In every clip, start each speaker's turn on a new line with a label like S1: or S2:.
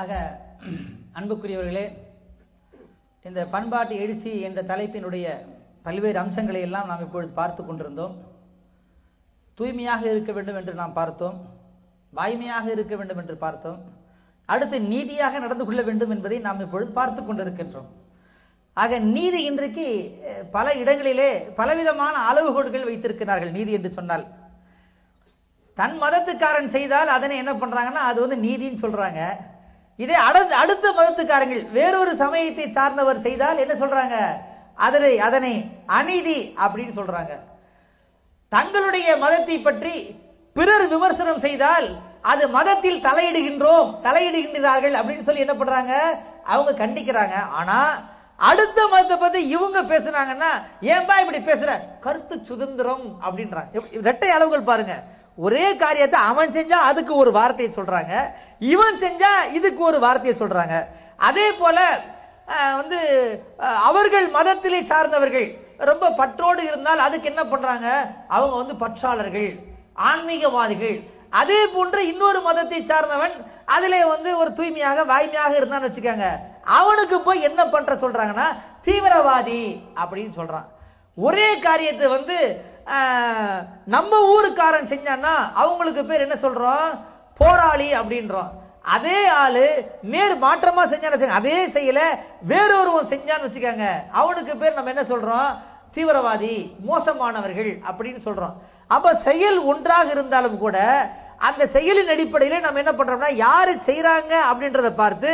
S1: ஆக அன்புக்குரியவர்களே, இந்த பண்பாட்டு எழுச்சி என்ற தலைப்பினுடைய பல்வேறு அம்சங்களை எல்லாம் நாம் இப்பொழுது பார்த்து கொண்டிருந்தோம். தூய்மையாக இருக்க வேண்டும் என்று நாம் பார்த்தோம், வாய்மையாக இருக்க வேண்டும் என்று பார்த்தோம், அடுத்து நீதியாக நடந்து கொள்ள வேண்டும் என்பதை நாம் இப்பொழுது பார்த்து கொண்டிருக்கின்றோம். ஆக நீதி இன்றைக்கு பல இடங்களிலே பலவிதமான அளவுகோல்கள் வைத்திருக்கிறார்கள். நீதி என்று சொன்னால் தன் மதத்துக்காரன் செய்தால் அதனை என்ன பண்றாங்கன்னா அது வந்து நீதின்னு சொல்றாங்க. இதே அடுத்த மதத்துக்காரங்கள் வேறொரு சமயத்தை சார்ந்தவர் செய்தால் என்ன சொல்றாங்க, அதனை அநீதி அப்படின்னு சொல்றாங்க. தங்களுடைய மதத்தை பற்றி பிறர் விமர்சனம் செய்தால் அது மதத்தில் தலையிடுகின்றார்கள் அப்படின்னு சொல்லி என்ன பண்றாங்க, அவங்க கண்டிக்கிறாங்க. ஆனா அடுத்த மதத்தை பத்தி இவங்க பேசுறாங்கன்னா ஏன்பா இப்படி பேசுற, கருத்து சுதந்திரம் அப்படின்றாங்க. இரட்டை அளவுகள் பாருங்க. ஒரே காரியத்தை அவன் செஞ்சா அதுக்கு ஒரு வார்த்தையை சொல்றாங்க, இவன் செஞ்சா இதுக்கு ஒரு வார்த்தையை சொல்றாங்க. அதே போல வந்து அவர்கள் மதத்திலே சார்ந்தவர்கள் ரொம்ப பற்றோடு இருந்தால் அதுக்கு என்ன பண்றாங்க, அவங்க வந்து பற்றாளர்கள், ஆன்மீகவாதிகள். அதே போன்று இன்னொரு மதத்தை சார்ந்தவன் அதிலே வந்து ஒரு தூய்மையாக வாய்மையாக இருந்தான்னு வச்சுக்காங்க, அவனுக்கு போய் என்ன பண்ற சொல்றாங்கன்னா தீவிரவாதி அப்படின்னு சொல்றான். ஒரே காரியத்தை வந்து நம்ம ஊருக்காரன் செஞ்சான்னா அவங்களுக்கு பேர் என்ன சொல்றோம், போராளி அப்படின்றோம். அதே ஆளு நேர் மாற்றமா செஞ்சான்னு அதே செய்யல வேறொருவன் செஞ்சான்னு வச்சுக்காங்க, அவனுக்கு பேர் நம்ம என்ன சொல்றோம், தீவிரவாதி, மோசமானவர்கள் அப்படின்னு சொல்றோம். அப்ப செயல் ஒன்றாக இருந்தாலும் கூட அந்த செயலின் அடிப்படையில் நம்ம என்ன பண்றோம்னா யாரு செய்யறாங்க அப்படின்றத பார்த்து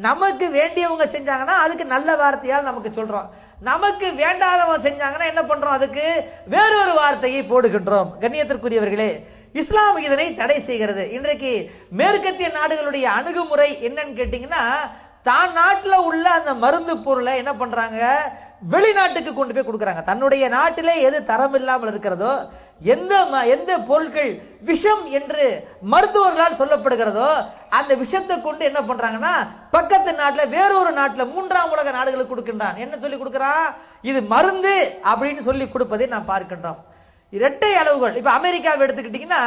S1: நமக்கு வேண்டியவங்க செஞ்சாங்கன்னா அதுக்கு நல்ல வார்த்தையால் நமக்கு சொல்றோம், நமக்கு வேண்டாதவங்க செஞ்சாங்கன்னா என்ன பண்றோம், அதுக்கு வேறொரு வார்த்தையை போடுகின்றோம். கண்ணியத்திற்குரியவர்களே, இஸ்லாம் இதனை தடை செய்கிறது. இன்றைக்கு மேற்கத்திய நாடுகளுடைய அணுகுமுறை என்னன்னு கேட்டீங்கன்னா, தான் நாட்டில் உள்ள அந்த மருந்து பொருளை என்ன பண்றாங்க, வெளிநாட்டுக்கு கொண்டு போய் கொடுக்குறாங்க. தன்னுடைய நாட்டிலே எது தரம் இல்லாமல் இருக்கிறதோ, எந்த பொருட்கள் விஷம் என்று மருத்துவர்களால் சொல்லப்படுகிறதோ அந்த விஷத்தை கொண்டு என்ன பண்றாங்கன்னா பக்கத்து நாட்டில் வேறொரு நாட்டில் மூன்றாம் உலக நாடுகளுக்கு கொடுக்கின்றான். என்ன சொல்லி கொடுக்கிறான், இது மருந்து அப்படின்னு சொல்லி கொடுப்பதை நாம் பார்க்கின்றோம். இரட்டை அளவுகள். இப்ப அமெரிக்காவை எடுத்துக்கிட்டீங்கன்னா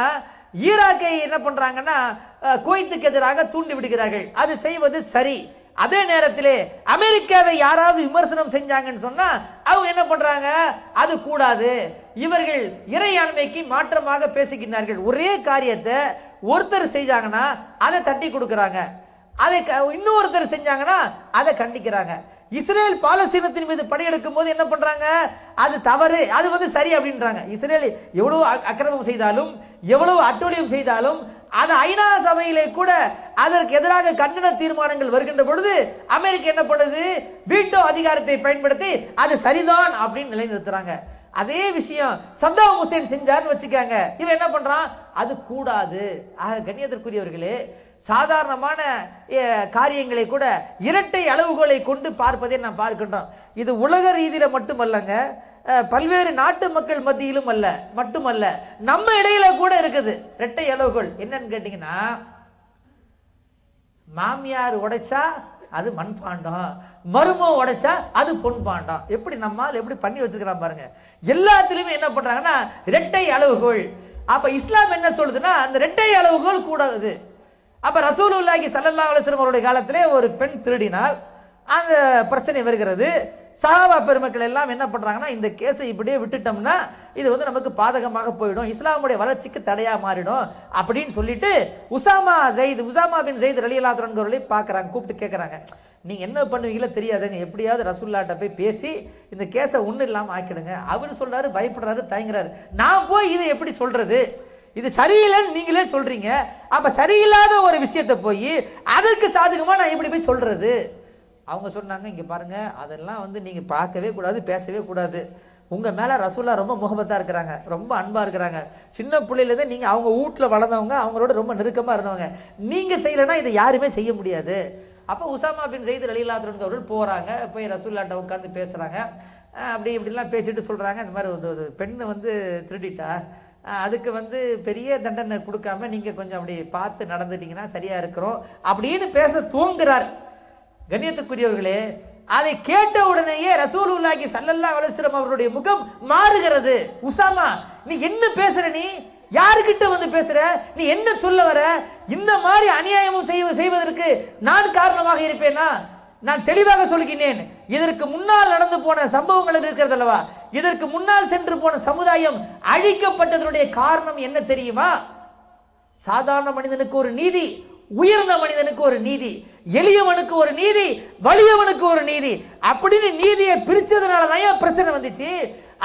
S1: ஈராக்கை என்ன பண்றாங்கன்னா குவைத்துக்கு எதிராக தூண்டி விடுகிறார்கள். அது செய்வது சரி. அதே நேரத்திலே அமெரிக்காவை யாராவது விமர்சனம் செஞ்சாங்கன்னு சொன்னா அவங்க என்ன பண்றாங்க, அது கூடாது, இவர்கள் இறையாண்மைக்கு மாற்றமாக பேசுகின்றார்கள். ஒரே காரியத்தை ஒருத்தர் செஞ்சாங்கன்னா அதை தட்டி கொடுக்கறாங்க, அதை இன்னொருத்தர் செஞ்சாங்கன்னா அதை கண்டிக்கிறாங்க. இஸ்ரேல் பாலஸ்தீனத்தின் மீது படையெடுக்கும் போது என்ன பண்றாங்க, அது தவறு, அது வந்து சரி அப்படின்றாங்க. இஸ்ரேல் எவ்வளவு அக்கிரமம் செய்தாலும் எவ்வளவு அட்டூழியம் செய்தாலும் அது ஐநா சபையிலே கூட அதற்கு எதிராக கண்டன தீர்மானங்கள் வருகின்ற பொழுது அமெரிக்கா என்ன பண்ணுது, வீட்டோ அதிகாரத்தை பயன்படுத்தி அது சரிதான் அப்படின்னு நிலைநிறுத்துறாங்க. அதே விஷயம் சத்தாம் ஹுசேன் செஞ்சார்னு வச்சுக்காங்க, இவன் என்ன பண்றான், அது கூடாது. ஆக கண்ணியத்திற்குரியவர்களே, சாதாரணமான காரியங்களை கூட இரட்டை அளவுகளை கொண்டு பார்ப்பதை நாம் பார்க்கின்றோம். இது உலக ரீதியில மட்டுமல்லங்க, பல்வேறு நாட்டு மக்கள் மத்தியிலும் மட்டுமல்ல, நம்ம இடையில கூட இருக்குது இரட்டை அளவுகள். என்னன்னு கேட்டீங்கன்னா, மாமியார் உடைச்சா அது மண்பாண்டம், மருமோ உடைச்சா அது பொன் பாண்டம். எப்படி நம்மால் எப்படி பண்ணி வச்சுக்கிறான் பாருங்க. எல்லாத்திலுமே என்ன பண்றாங்கன்னா இரட்டை அளவுகோல். அப்ப இஸ்லாம் என்ன சொல்லுதுன்னா அந்த இரட்டை அளவுகோல் கூடாது. அப்ப ரசூலுல்லாஹி ஸல்லல்லாஹு அலைஹி வஸல்லம் அவருடைய காலத்திலே ஒரு பெண் திருடினால் அந்த பிரச்சனை வருகிறது. சஹாபா பெருமக்கள் எல்லாம் என்ன பண்றாங்கன்னா இந்த கேஸை இப்படியே விட்டுட்டோம்னா இது வந்து நமக்கு பாதகமாக போயிடும், இஸ்லாமுடைய வளர்ச்சிக்கு தடையா மாறிடும் அப்படின்னு சொல்லிட்டு உசாமா பின் ஸைத் ரலியல்லாஹு அன்ஹு அவர்களை பார்க்கறாங்க, கூப்பிட்டு கேட்கறாங்க, நீங்க என்ன பண்ணுவீங்களோ தெரியாதுங்க, எப்படியாவது ரசூலுல்லாஹ்ட்ட போய் பேசி இந்த கேஸை ஒன்றும் இல்லாமல் ஆக்கிடுங்க. அவர் சொல்றாரு, பயப்படுறாரு, தயங்குறாரு, நான் போய் இதை எப்படி சொல்றது, இது சரியில்லைன்னு நீங்களே சொல்றீங்க, அப்ப சரியில்லாத ஒரு விஷயத்தை போய் அதற்கு சாதகமா நான் எப்படி போய் சொல்றது. அவங்க சொன்னாங்க, இங்க பாருங்க, அதெல்லாம் வந்து நீங்க பார்க்கவே கூடாது, பேசவே கூடாது. உங்க மேல ரசூலா ரொம்ப முகபத்தா இருக்கிறாங்க, ரொம்ப அன்பா இருக்கிறாங்க, சின்ன பிள்ளையிலேருந்து நீங்க அவங்க வீட்டுல வளர்ந்தவங்க, அவங்களோட ரொம்ப நெருக்கமா இருந்தவங்க, நீங்க செய்யலைன்னா இதை யாருமே செய்ய முடியாது. அப்ப உசாமா பின் ஸைத் ரலியல்லாஹு அன்ஹு அவர்கள் போறாங்க, போய் ரசூலுல்லாஹ்ட்ட உட்கார்ந்து பேசுறாங்க. அப்படி இப்படிலாம் பேசிட்டு சொல்றாங்க, இந்த மாதிரி ஒரு பெண்ணு வந்து திருடிட்டா, அதுக்கு வந்து பெரிய தண்டனை கொடுக்காம நீங்க கொஞ்சம் அப்படி பார்த்து நடந்துட்டீங்கன்னா சரியா இருக்கிறோம் அப்படின்னு பேச துவங்குறார். கண்ணியத்துக்குரியவர்களே, அதை கேட்ட உடனேயே ரசூலுல்லாஹி ஸல்லல்லாஹு அலைஹி வஸல்லம் அவருடைய முகம் மாறுகிறது. உசாமா, நீ என்ன பேசுற, நீ யாருக்கிட்ட வந்து பேசுற? நீ என்ன சொல்ல வர? இந்த மாதிரி அநியாயமும் செய்வதற்கு நான் காரணமாக இருப்பேனா? நான் தெளிவாக சொல்கிறேன். இதற்கு முன்னால் நடந்து போன சம்பவங்கள் இருக்கிறது அல்லவா, இதற்கு முன்னால் சென்று போன சமுதாயம் அழிக்கப்பட்டதனுடைய காரணம் என்ன தெரியுமா? சாதாரண மனிதனுக்கு ஒரு நீதி, உயர்ந்த மனிதனுக்கு ஒரு நீதி, எளியவனுக்கு ஒரு நீதி, வலியவனுக்கு ஒரு நீதி அப்படின்னு நீதியை பிரிச்சதுனால தான் பிரச்சனை வந்துச்சு.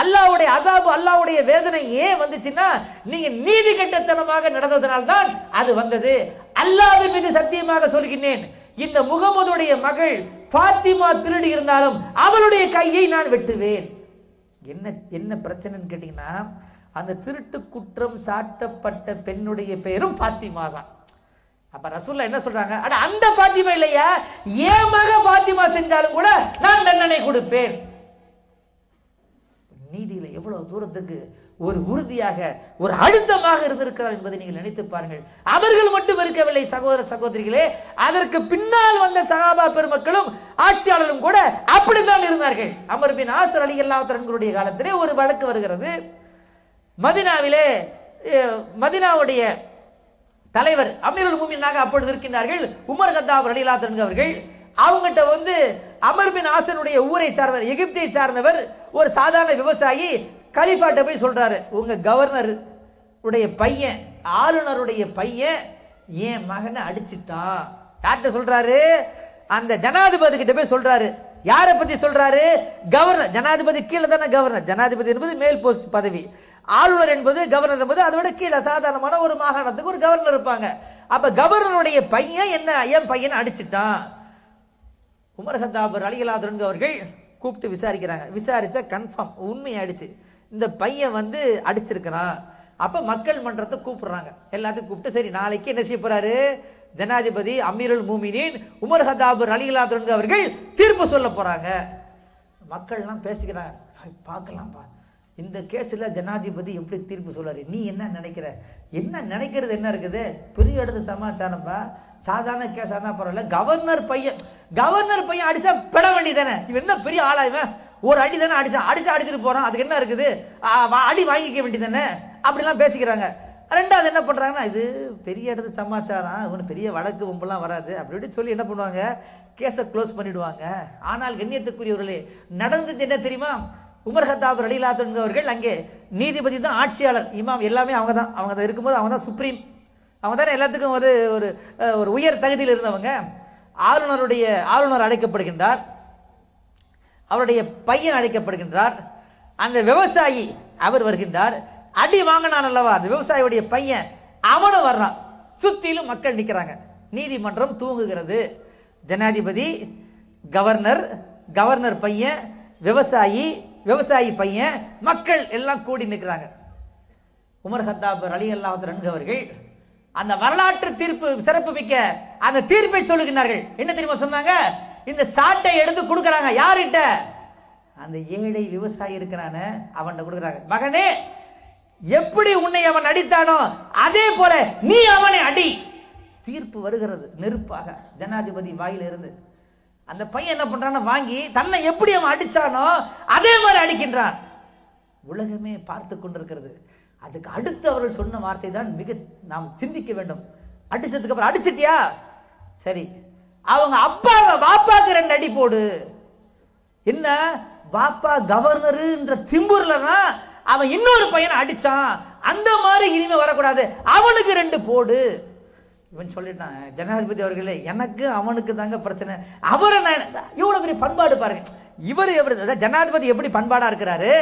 S1: அல்லாஹ்வுடைய அதாபு, அல்லாஹ்வுடைய வேதனை ஏன் வந்துச்சுன்னா நீங்க நீதி கெட்டத்தனமாக நடந்ததனால் தான் அது வந்தது. அல்லாஹ்வின் மீது சத்தியமாக சொல்கிறேன், இந்த முகமதுடைய மகள் ஃபாத்திமா திருடி இருந்தாலும் அவளுடைய கையை நான் வெட்டுவேன். என்ன என்ன பிரச்சனைன்னு கேட்டீங்கன்னா, அந்த திருட்டு குற்றம் சாட்டப்பட்ட பெண்ணுடைய பெயரும் ஃபாத்திமா தான். அப்ப ரசூலுல்லாஹ் என்ன சொல்றாங்க? அட அந்த ஃபாத்திமா இல்லையா, என் மக ஃபாத்திமா செஞ்சாலும் கூட நான் தண்டனை கொடுப்பேன். நீதியில எவ்வளவு தூரத்துக்கு ஒரு உறுதியாக ஒரு அழுத்தமாக இருந்திருக்கிறார் என்பதை நீங்கள் நினைத்து பாருங்கள். அவர்கள் மட்டும் இருக்கவில்லை சகோதர சகோதரிகளே, அதற்கு பின்னால் வந்த சஹாபா பெருமக்களும் ஆட்சியாளரும் கூட அப்படித்தான் இருந்தார்கள். அமர் பின் ஆஸ் ரலியல்லாஹு தஆலா காலத்திலே ஒரு வழக்கு வருகிறது. மதீனாவிலே மதீனாவுடைய தலைவர் அமீருல் முஃமினாக அப்பொழுது இருக்கின்றார்கள் உமர் கத்தாப் ரலியல்லாஹு அன்ஹு அவர்கள். அவங்ககிட்ட வந்து அமர் பின் ஆசனுடைய ஊரை சார்ந்தவர், எகிப்தை சார்ந்தவர், ஒரு சாதாரண விவசாயி கலீஃபாட்ட போய் சொல்றாரு, உங்க கவர்னர் உடைய பையன், ஆளுநருடைய பையன் என் மகனை அடிச்சிட்டான். யார்கிட்ட சொல்றாரு? அந்த ஜனாதிபதி கிட்ட போய் சொல்றாரு. யாரை பத்தி சொல்றாரு? கவர்னர். ஜனாதிபதி கீழே தானே கவர்னர். ஜனாதிபதி என்பது மேல் போஸ்ட் பதவி, ஆளுநர் என்பது கவர்னர் என்பது அதை விட கீழே சாதாரணமான ஒரு மாகாணத்துக்கு ஒரு கவர்னர் இருப்பாங்க. அப்ப கவர்னருடைய பையன் என்ன என் பையனை அடிச்சிட்டான். உமர் கத்தாப் ரலியல்லாஹு அன்ஹு அவர்கள் கூப்பிட்டு விசாரிக்கிறாங்க. விசாரிச்சா கன்ஃபார்ம் உண்மையாயிடுச்சு, இந்த பையன் வந்து அடிச்சிருக்கிறான். அப்ப மக்கள் மன்றத்தை கூப்பிடுறாங்க. எல்லாத்தையும் கூப்பிட்டு சரி நாளைக்கு என்ன செய்ய போறாரு? ஜனாதிபதி அமீருல் முஃமினீன் உமர் கத்தாப் ரலியல்லாஹு அன்ஹு அவர்கள் தீர்ப்பு சொல்ல போறாங்க. மக்கள்லாம் பேசிக்கிறாங்க, பார்க்கலாம்ப்பா இந்த கேஸ்ல ஜனாதிபதி எப்படி தீர்ப்பு சொல்றாரு, நீ என்ன நினைக்கிற? என்ன நினைக்கிறது என்ன இருக்குது? பெரிய இடத்து சமாச்சாரம்பா, சாதாரண கேஸா தான் பரவாயில்ல. கவர்னர் பையன் அடிச்சா பெற வேண்டியதானே, இவன் என்ன பெரிய ஆளா, இவன் ஒரு அடி தானே அடிச்சுட்டு போறான், அதுக்கு என்ன இருக்குது, அடி வாங்கிக்க வேண்டியதானே, அப்படிலாம் பேசிக்கிறாங்க. ரெண்டாவது என்ன பண்றாங்கன்னா, இது பெரிய இடத்து சமாச்சாரம், இவனு பெரிய வழக்கு வம்பெல்லாம் வராது அப்படி சொல்லி என்ன பண்ணுவாங்க, கேஸை க்ளோஸ் பண்ணிடுவாங்க. ஆனால் கண்ணியத்துக்குரியவர்களே, நடந்தது என்ன தெரியுமா? உமர் கத்தாப் ரலியல்லாஹு அன்ஹு அவர்கள் அங்கே நீதிபதி தான், ஆட்சியாளர், இமாம் எல்லாமே அவங்க தான் இருக்கும்போது அவங்க தான் சுப்ரீம், அவங்க தானே எல்லாத்துக்கும் ஒரு ஒரு உயர் தகுதியில் இருந்தவங்க. ஆளுநர் அழைக்கப்படுகின்றார், அவருடைய பையன் அழைக்கப்படுகின்றார், அந்த விவசாயி அவர் வருகின்றார். அடி வாங்கினான் அல்லவா அந்த விவசாயியுடைய பையன், அவனும் வர்றான். சுத்திலும் மக்கள் நிற்கிறாங்க. நீதிமன்றம் தூங்குகிறது. ஜனாதிபதி, கவர்னர் பையன், விவசாயி பையன், மக்கள் எல்லாம் கூடி நிற்கிறாங்க. உமர் கத்தாப் ரலியல்லாஹு அன்ஹு அவர்கள் அந்த வரலாற்று தீர்ப்பு சிறப்பு மிக்க அந்த தீர்ப்பை சொல்லுகிறார்கள். என்ன தெரியுமா சொன்னாங்க? இந்த சாட்டை எடுத்து கொடுக்கறாங்க. யார்கிட்ட? அந்த ஏழை விவசாயி இருக்கிறானே அவன்கிட்ட கொடுக்கறாங்க. மகனே, எப்படி உன்னை அவன் அடித்தானோ அதே போல நீ அவனை அடி. தீர்ப்பு வருகிறது நெருப்பாக ஜனாதிபதி வாயில இருந்து. அந்த பையன் என்ன பண்றான்னு வாங்கி தன்னை எப்படி அவன் அடிச்சானோ அதே மாதிரி அடிக்கின்றான். உலகமே பார்த்து கொண்டிருக்கிறது. அதுக்கு அடுத்து அவர்கள் சொன்ன வார்த்தை தான் மிக நாம் சிந்திக்க வேண்டும். அடிச்சதுக்கு அப்புறம் அடிச்சிட்டியா சரி, அவங்க அப்பாவை வாப்பாக்கு 2 அடி போடு. என்ன வாப்பா கவர்னருன்ற திம்பூர்லதான் அவன் இன்னொரு பையனை அடிச்சான், அந்த மாதிரி இனிமே வரக்கூடாது, அவனுக்கு 2 போடு. இவன் சொல்லிட்டான், ஜனாதிபதி அவர்களே எனக்கு அவனுக்கு தாங்க பிரச்சனை, அவரை நான் இவ்வளவு பெரிய பண்பாடு பாருங்க. இவர் ஜனாதிபதி எப்படி பண்பாடா இருக்கிறாரு,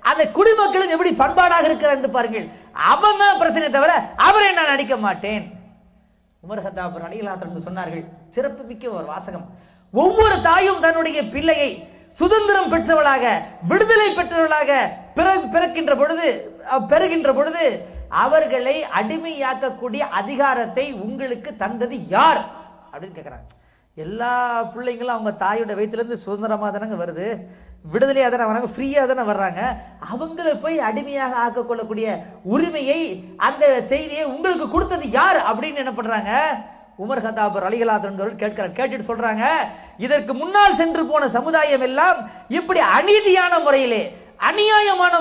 S1: அந்த குடிமக்களும் எப்படி பண்பாடாக இருக்கிறார் என்று பாருங்கள். அவன் தான் பிரச்சனை தவிர அவரை நான் அடிக்க மாட்டேன். உமர் கத்தாப் ரலியல்லாஹு அன்ஹு சொன்னார்கள், சிறப்பு மிக்க ஒரு வாசகம். ஒவ்வொரு தாயும் தன்னுடைய பிள்ளையை சுதந்திரம் பெற்றவளாக, விடுதலை பெற்றவளாக பெறுகின்ற பொழுது அவர்களை அடிமையாக்கக்கூடிய அதிகாரத்தை உங்களுக்கு தந்தது யார் அப்படின்னு கேட்கிறாங்க. எல்லா பிள்ளைங்களும் அவங்க தாயோட வயிற்றிலிருந்து சுதந்திரமா தானங்க வருது, விடுதலையா தானே வராங்க, ஃப்ரீயா தானே வர்றாங்க. அவங்களை போய் அடிமையாக ஆக்கக்கொள்ளக்கூடிய உரிமையை, அந்த செய்தியை உங்களுக்கு கொடுத்தது யார் அப்படின்னு என்ன பண்றாங்க? உமர் கத்தாப் ரலியல்லாஹு அன்ஹு அவர்கள் கேட்டுட்டு சொல்றாங்க, இதற்கு முன்னால் சென்று போன சமுதாயம் எல்லாம் இப்படி அநீதியான முறையிலே, அநியாயமான